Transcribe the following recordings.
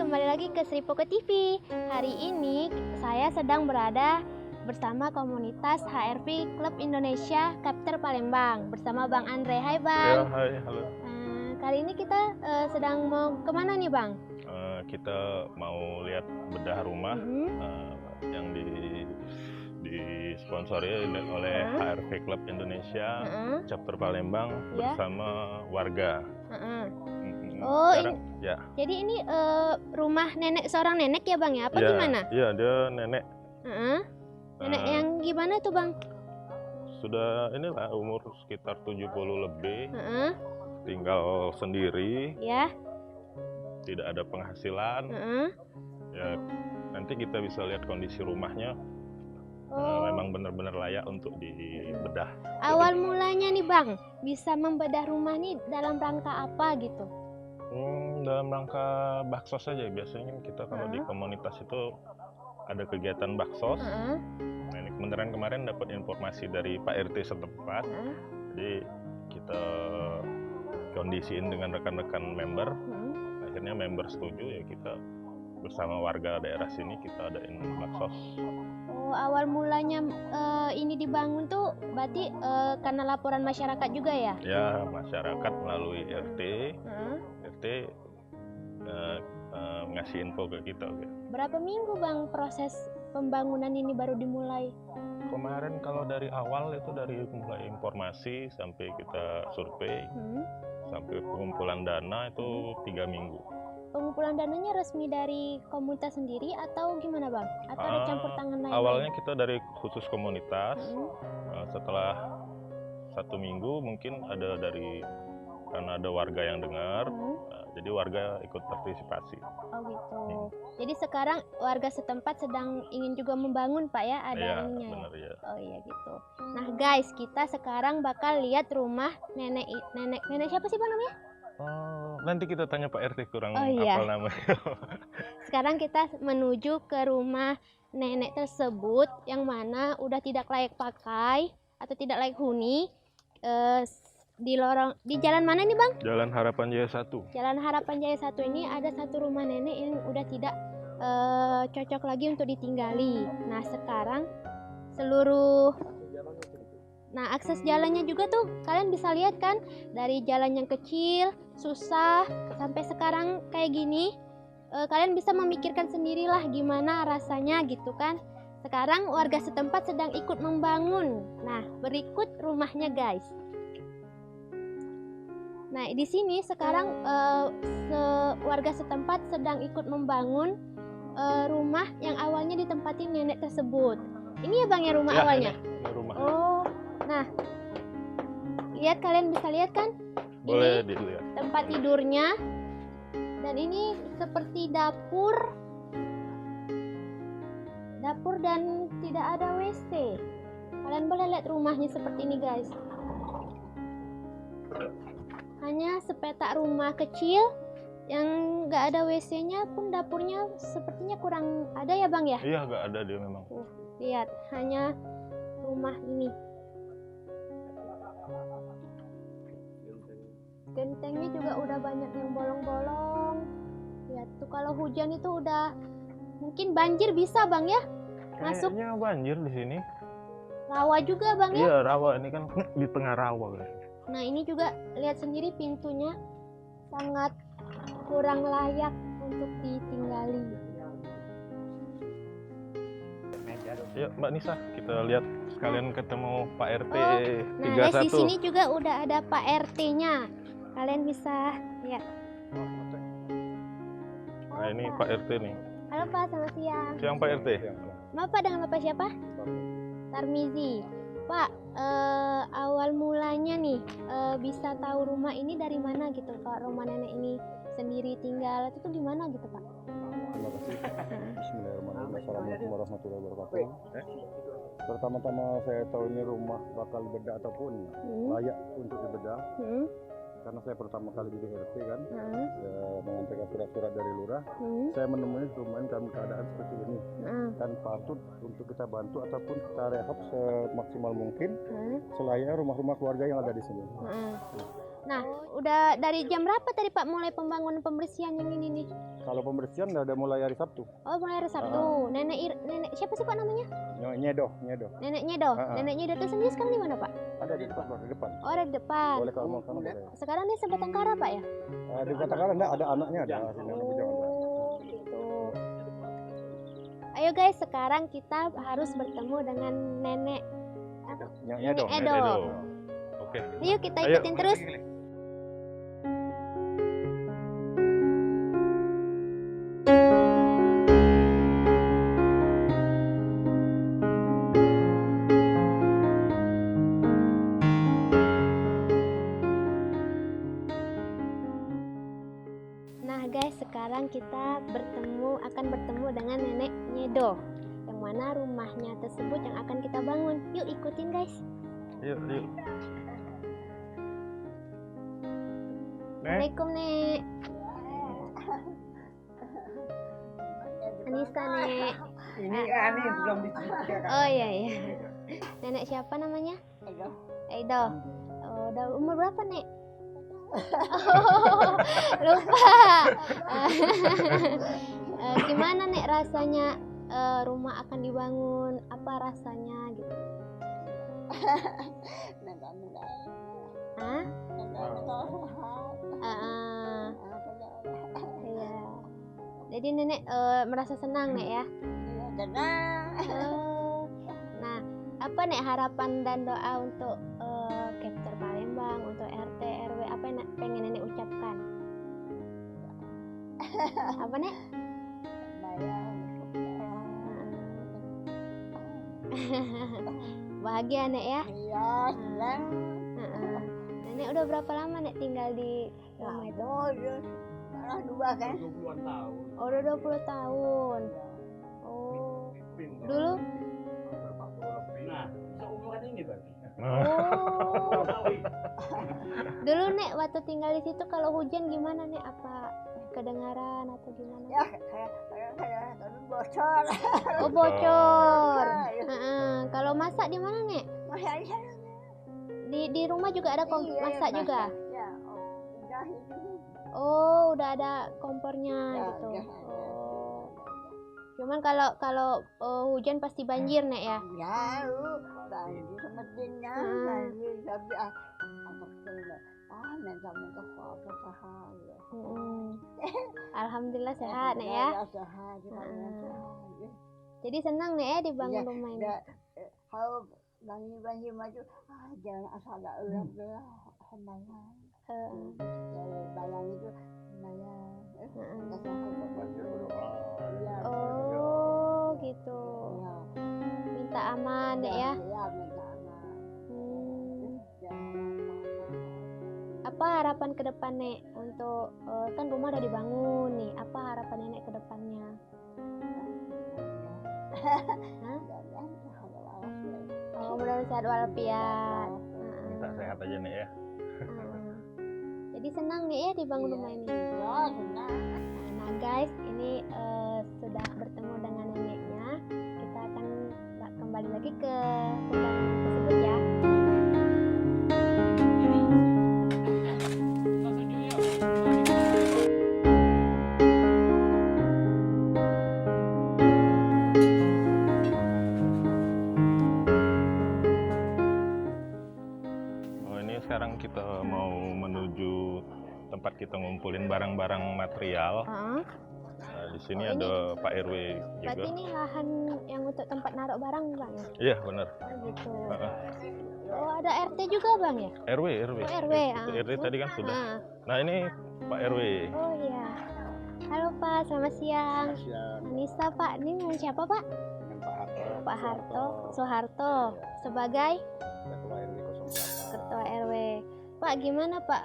kembali lagi ke Sri Poko TV. Hari ini saya sedang berada bersama komunitas HRV Club Indonesia Chapter Palembang bersama Bang Andre. Hai Bang. Ya, hai, halo. Kali ini kita sedang mau kemana nih Bang? Kita mau lihat bedah rumah yang disponsori oleh HRV Club Indonesia Chapter Palembang bersama warga. Oh, sekarang, ya. Jadi ini rumah nenek, seorang nenek ya Bang ya? Apa ya, gimana? Iya, dia nenek. Nenek yang gimana tuh Bang? Sudah inilah umur sekitar 70 lebih, tinggal sendiri, ya. Tidak ada penghasilan. Ya, nanti kita bisa lihat kondisi rumahnya. Memang benar-benar layak untuk dibedah. Awal mulanya nih Bang, bisa membedah rumah nih dalam rangka apa gitu? Dalam rangka baksos saja. Biasanya kita kalau di komunitas itu ada kegiatan baksos. Nah, ini beneran kemarin dapat informasi dari Pak RT setempat. Jadi kita kondisiin dengan rekan-rekan member. Akhirnya member setuju, ya kita bersama warga daerah sini kita adain baksos. Oh, awal mulanya ini dibangun tuh berarti karena laporan masyarakat juga ya? Ya, masyarakat melalui RT. RT ngasih info ke kita. Berapa minggu Bang proses pembangunan ini baru dimulai? Kemarin kalau dari awal itu dari mulai informasi sampai kita survei, sampai pengumpulan dana itu 3 minggu. Pengumpulan dananya resmi dari komunitas sendiri atau gimana Bang? Atau ada campur tangan lain? Awalnya kita dari khusus komunitas. Setelah 1 minggu mungkin ada dari, karena ada warga yang dengar, jadi warga ikut partisipasi. Oh gitu. Jadi sekarang warga setempat sedang ingin juga membangun Pak ya, ada ininya. Benar, ya. Oh iya gitu. Nah guys, kita sekarang bakal lihat rumah nenek siapa sih Bang namanya? Nanti kita tanya Pak RT, kurang hafal namanya. Sekarang kita menuju ke rumah nenek tersebut yang mana udah tidak layak pakai atau tidak layak huni. Di jalan mana nih Bang? Jalan Harapan Jaya 1. Jalan Harapan Jaya 1 ini ada satu rumah nenek yang udah tidak cocok lagi untuk ditinggali. Nah sekarang akses jalannya juga tuh kalian bisa lihat kan, dari jalan yang kecil, susah, sampai sekarang kayak gini. Kalian bisa memikirkan sendirilah gimana rasanya gitu kan. Sekarang warga setempat sedang ikut membangun. Nah berikut rumahnya guys. Nah di sini sekarang warga setempat sedang ikut membangun rumah yang awalnya ditempatin nenek tersebut. Ini ya Bang ya rumah awalnya? Ini rumah. Oh, nah lihat, kalian bisa lihat kan? Boleh ini dilihat tempat tidurnya, dan ini seperti dapur dan tidak ada WC. Kalian boleh lihat rumahnya seperti ini guys. Hanya sepetak rumah kecil yang nggak ada WC-nya pun, dapurnya sepertinya kurang ada ya Bang ya? Iya, nggak ada dia memang. Lihat, hanya rumah ini. Gentengnya juga udah banyak yang bolong-bolong. Lihat tuh, kalau hujan itu udah mungkin banjir bisa Bang ya? Masuk. Kayaknya banjir di sini. Rawa juga Bang ya? Iya, rawa, ini kan di tengah rawa guys. Nah ini juga lihat sendiri, pintunya sangat kurang layak untuk ditinggali. Yuk Mbak Nisa, kita lihat sekalian ketemu Pak RT 31. Nah guys, di sini juga udah ada Pak RT-nya. Kalian bisa lihat. Nah ini Pak RT nih. Halo Pak, selamat siang. Siang Pak RT. Maaf Pak, dengan Bapak siapa? Tarmizi. Pak, awal mulanya nih bisa tahu rumah ini dari mana gitu? Kalau rumah nenek ini sendiri tinggal itu gimana gitu Pak? Terima kasih. Bismillahirrahmanirrahim. Assalamualaikum warahmatullahi wabarakatuh. Pertama-tama saya tahu ini rumah bakal bedah ataupun layak untuk dibedah. Karena saya pertama kali jadi RT kan, mengantarkan surat-surat dari lurah. Saya menemui rumah ini dalam keadaan seperti ini, dan patut untuk kita bantu ataupun kita rehab semaksimal mungkin selayaknya rumah-rumah keluarga yang ada di sini. Nah, udah dari jam berapa tadi Pak mulai pembangunan pembersihan yang ini nih? Kalau pembersihan pembersihan udah mulai hari Sabtu. Oh, mulai hari Sabtu. Nenek siapa sih Pak namanya? Nyedo. Nenek Nyedo. Nenek Nyedo itu sendiri sekarang di mana Pak? Ada di depan, di depan. Oh, ada di depan. Boleh kalau mau sana boleh. Sekarang nih sebatangkara Pak ya? Di Batangkara enggak ada anaknya ada. Oh, gitu. Ayo guys, sekarang kita harus bertemu dengan Nenek Nyedo. Edo. Oke. Ayo kita ikutin terus. Nah guys, sekarang kita akan bertemu dengan Nenek Nyedo, yang mana rumahnya tersebut yang akan kita bangun. Yuk ikutin guys. Yuk. Assalamualaikum Nek. Anissa Nek. Ini Ani belum diceritakan. Oh iya. Nenek siapa namanya? Edo. Oh, udah umur berapa Nek? Oh, lupa. Gimana Nek rasanya rumah akan dibangun? Apa rasanya gitu? Hah? Iya. Jadi Nenek merasa senang Nek ya? Nah, apa Nek harapan dan doa untuk Capture Palembang, untuk RT RW, apa yang pengen Nenek ucapkan? Apa Nek? Bahagia Nek ya? Iya, senang. Nenek udah berapa lama Nek tinggal di rumah itu? Malah 2 kan? Oh, udah 20 tahun. Oh, dulu? Oh, dulu Nek waktu tinggal di situ kalau hujan gimana Nek? Apa kedengaran atau gimana? Ya, kayak bocor. Oh, bocor. Kalau masak di mana Nek? Masih ada sana. Di rumah juga ada masak juga? Ya, udah itu. Oh, udah ada kompornya gitu. Ya. Oh. Cuman kalau hujan pasti banjir Nek ya? Ya, banjir semestinya, banjir tapi minta apa sahaya. Alhamdulillah sehat Nek ya. Sehat. Jadi senang Nek ya dibangun rumah ini. Kalau banjir maju, jangan asal ada ulang hembayan. Bayang itu Oh gitu. Minta aman Nek ya. Apa harapan ke depan Nek untuk kan rumah udah dibangun nih, apa harapan Nenek ke depannya? Oh, mudah-mudahan sehat walafiat. Minta sehat aja Nek ya. Jadi senang Nek ya dibangun rumah ini. Nah guys, ini sudah bertemu dengan neneknya. Kita akan kembali lagi ke pembangunan tersebut ya. Sekarang kita mau menuju tempat kita ngumpulin barang-barang material. Nah, di sini ada Pak RW juga. Berarti ini lahan yang untuk tempat naruh barang Bang ya? Iya benar. Oh gitu. Oh ada RT juga Bang ya? RW. Oh, RW. RW tadi kan sudah. Nah ini Pak RW. Oh iya. Halo Pak, selamat siang. Anissa Pak, ini dengan siapa Pak? Dengan Pak Harto. Pak Harto, Soeharto sebagai Ketua RW. Pak gimana Pak?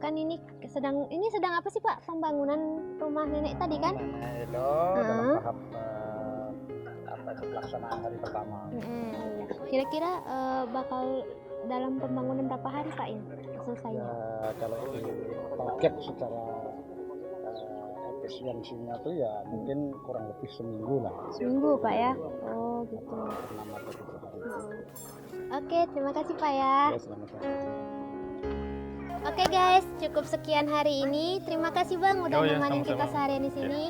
Kan ini sedang apa sih Pak? Pembangunan rumah nenek tadi kan? Dalam tahap pelaksanaan hari pertama. Kira-kira bakal dalam pembangunan berapa hari Pak ini selesainya? Ya, kalau target secara efisiensinya tuh ya mungkin kurang lebih seminggu lah. Seminggu Pak ya? Oh gitu. Oke, terima kasih Pak ya. Ya, selamat. Oke guys, cukup sekian hari ini. Terima kasih Bang udah Oh iya, nemenin kita sama-sama. seharian di sini.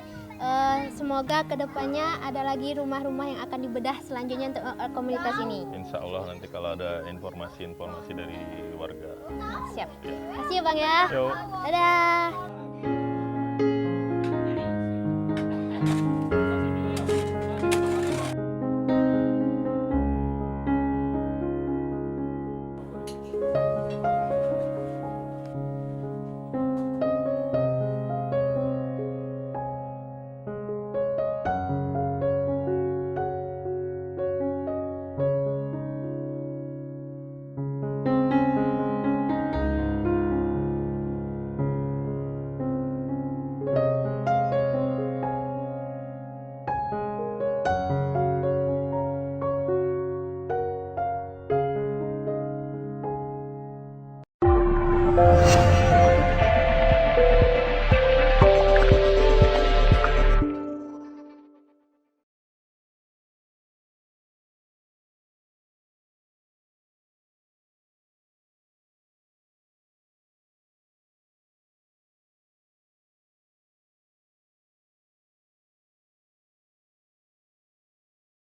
Semoga kedepannya ada lagi rumah-rumah yang akan dibedah selanjutnya untuk komunitas ini. Insya Allah nanti kalau ada informasi-informasi dari warga. Siap. Ya. Kasih ya Bang ya. Yuk. Dadah.